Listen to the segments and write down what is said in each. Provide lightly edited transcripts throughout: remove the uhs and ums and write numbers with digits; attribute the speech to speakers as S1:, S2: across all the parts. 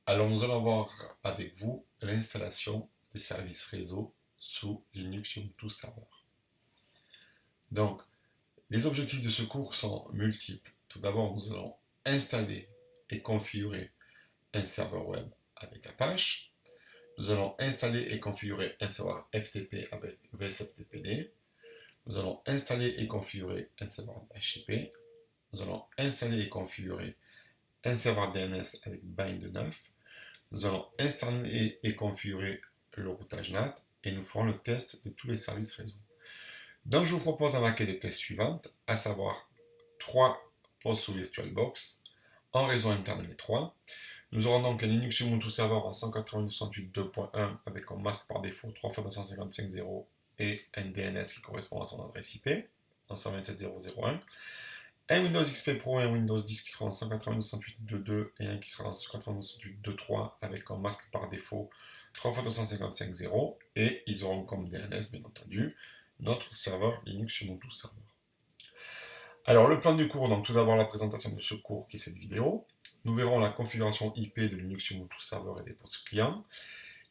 S1: Alors nous allons voir avec vous l'installation des services réseau sous Linux Ubuntu Server. Donc, les objectifs de ce cours sont multiples. Tout d'abord, nous allons installer et configurer un serveur web avec Apache. Nous allons installer et configurer un serveur FTP avec VSFTPD. Nous allons installer et configurer un serveur HTTP. Nous allons installer et configurer un serveur DNS avec Bind9. Nous allons installer et configurer le routage NAT et nous ferons le test de tous les services réseau. Donc je vous propose la maquette de test suivante, à savoir 3 postes sous VirtualBox en réseau interne M3. Nous aurons donc un Linux Ubuntu Server en 192.2.1 avec un masque par défaut 3x255.0 et un DNS qui correspond à son adresse IP en 127.0.0.1. Un Windows XP Pro et un Windows 10 qui sera en 192.168.2.2 et un qui sera en 192.168.2.3 avec un masque par défaut 3x255.0 et ils auront comme DNS bien entendu notre serveur Linux Ubuntu Server. Alors le plan du cours, donc tout d'abord la présentation de ce cours qui est cette vidéo. Nous verrons la configuration IP de Linux Ubuntu Server et des postes clients.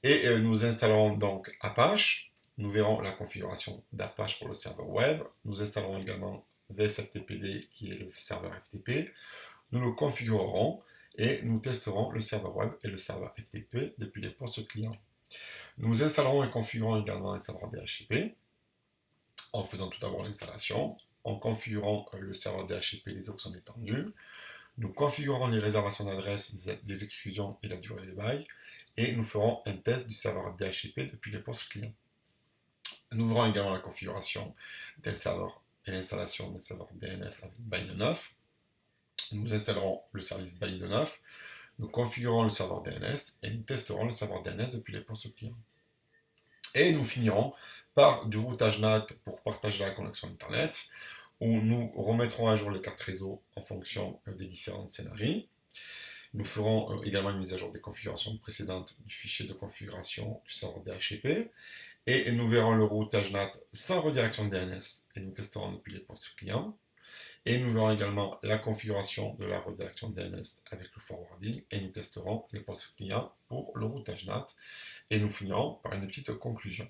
S1: Et nous installerons donc Apache. Nous verrons la configuration d'Apache pour le serveur web. Nous installerons également VSFTPD qui est le serveur FTP. Nous le configurerons et nous testerons le serveur web et le serveur FTP depuis les postes clients. Nous installerons et configurons également un serveur DHCP en faisant tout d'abord l'installation, en configurant le serveur DHCP les options étendues. Nous configurerons les réservations d'adresse, les exclusions et la durée des bails et nous ferons un test du serveur DHCP depuis les postes clients. Nous verrons également la configuration d'un serveur et l'installation d'un serveur DNS avec Bind9. Nous installerons le service Bind9, nous configurerons le serveur DNS et nous testerons le serveur DNS depuis les postes clients. Et nous finirons par du routage NAT pour partager la connexion Internet, où nous remettrons à jour les cartes réseau en fonction des différents scénarios. Nous ferons également une mise à jour des configurations précédentes du fichier de configuration du serveur DHCP. Et nous verrons le routage NAT sans redirection DNS et nous testerons depuis les postes clients. Et nous verrons également la configuration de la redirection DNS avec le forwarding et nous testerons les postes clients pour le routage NAT et nous finirons par une petite conclusion.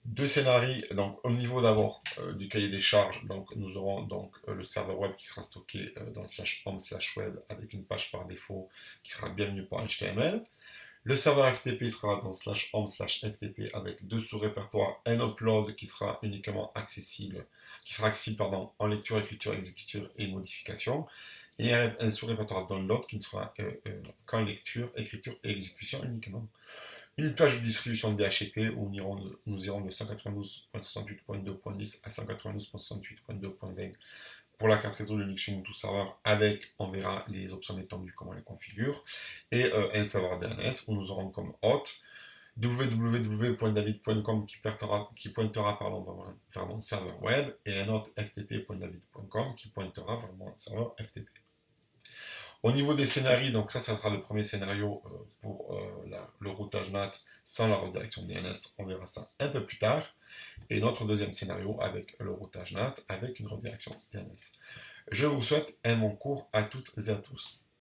S1: Deux scénarios, donc au niveau d'abord du cahier des charges, donc nous aurons donc le serveur web qui sera stocké dans /home/web avec une page par défaut qui sera bienvenue.html. Le serveur FTP sera dans /home/ftp avec deux sous-répertoires, un upload qui sera uniquement accessible, en lecture, écriture, exécution et modification, et un sous-répertoire download qui ne sera qu'en lecture, écriture et exécution uniquement. Une page de distribution de DHCP où nous irons de 192.68.2.10 à 192.68.2.20 pour la carte réseau de Linux Ubuntu Server avec, on verra les options étendues, comment on les configure, et un serveur DNS où nous aurons comme hôte www.david.com qui pointera vers mon serveur web et un autre ftp.david.com qui pointera vers mon serveur FTP. Au niveau des scénarios, donc ça sera le premier scénario pour le routage NAT sans la redirection DNS, on verra ça un peu plus tard. Et notre deuxième scénario avec le routage NAT avec une redirection DNS. Je vous souhaite un bon cours à toutes et à tous.